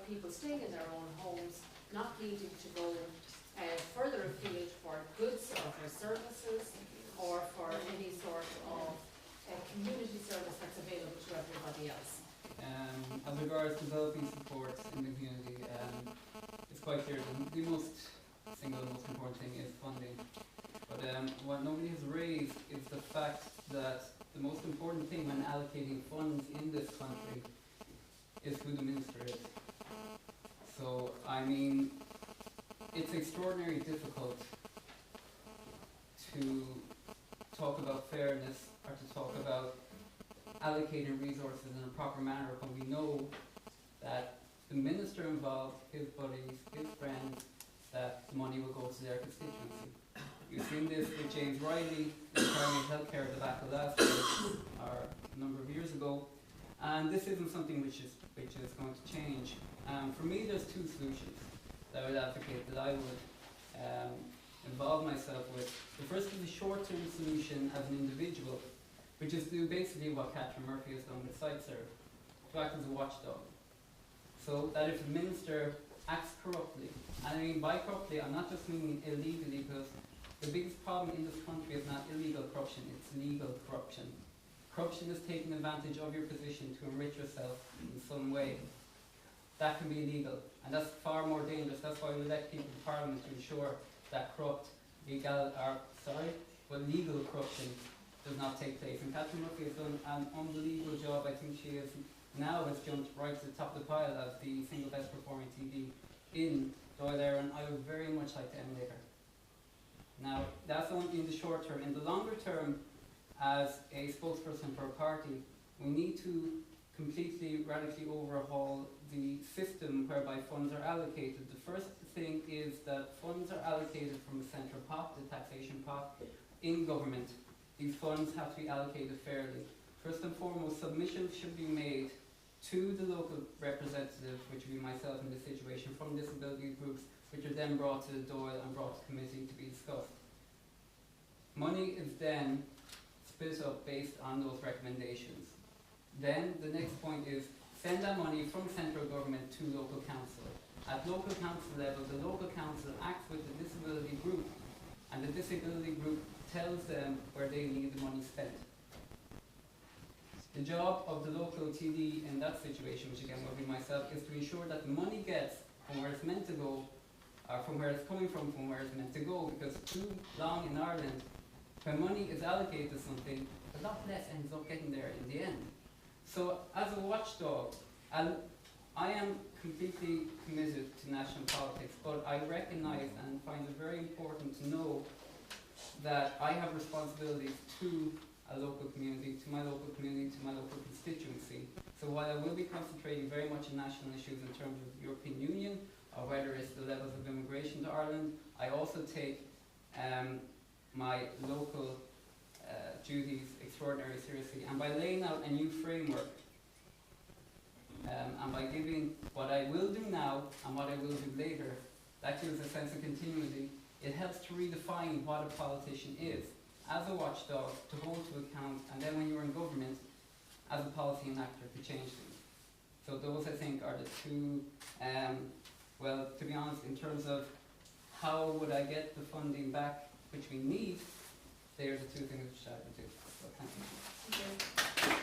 about people staying in their own homes, not needing to go further afield for goods or for services or for any sort of community service that's available to everybody else. As regards developing support in the community, it's quite clear that the most important thing is funding. But what nobody has raised is the fact that the most important thing when allocating funds in this country is who the minister is. So, I mean, it's extraordinarily difficult to talk about fairness or to talk about allocating resources in a proper manner when we know that the minister involved, his buddies, his friends, that the money will go to their constituency. You've seen this with James Riley in primary healthcare at the back of last year, or a number of years ago, and this isn't something which is going to change. For me, there's two solutions that I would advocate, that I would involve myself with. The first is a short-term solution as an individual, which is to do basically what Catherine Murphy has done with SiteServe, to act as a watchdog. So that if the minister acts corruptly, and I mean by corruptly, I'm not just meaning illegally, because the biggest problem in this country is not illegal corruption, it's legal corruption. Corruption is taking advantage of your position to enrich yourself in some way. That can be illegal, and that's far more dangerous. That's why we elect people in Parliament, to ensure that legal corruption does not take place. And Catherine Murphy has done an unbelievable job. I think she has jumped right to the top of the pile as the single best performing TD in Dáil Éireann. I would very much like to emulate her. Now, that's only in the short term. In the longer term, as a spokesperson for a party, we need to completely, radically overhaul the system whereby funds are allocated. The first thing is that funds are allocated from a central pot, the taxation pot, in government. These funds have to be allocated fairly. First and foremost, submissions should be made to the local representative, which would be myself in this situation, from disability groups, which are then brought to the Dáil and brought to committee to be discussed. Money is then split up based on those recommendations. Then the next point is send that money from central government to local council. At local council level, the local council acts with the disability group, and the disability group tells them where they need the money spent. The job of the local TD in that situation, which again will be myself, is to ensure that the money gets from where it's meant to go, or from where it's coming from where it's meant to go, because too long in Ireland, when money is allocated to something, a lot less ends up getting there in the end. So as a watchdog, I am completely committed to national politics, but I recognise and find it very important to know that I have responsibilities to a local community, to my local community, to my local constituency. So while I will be concentrating very much on national issues in terms of the European Union, or whether it's the levels of immigration to Ireland, I also take my local duties extraordinarily seriously. And by laying out a new framework, and by giving what I will do now and what I will do later, that gives a sense of continuity. It helps to redefine what a politician is, as a watchdog, to hold to account, and then when you're in government, as a policy enactor, to change things. So those, I think, are the two, well, to be honest, in terms of how would I get the funding back which we need, they're the two things which I would do. So thank you. Thank you.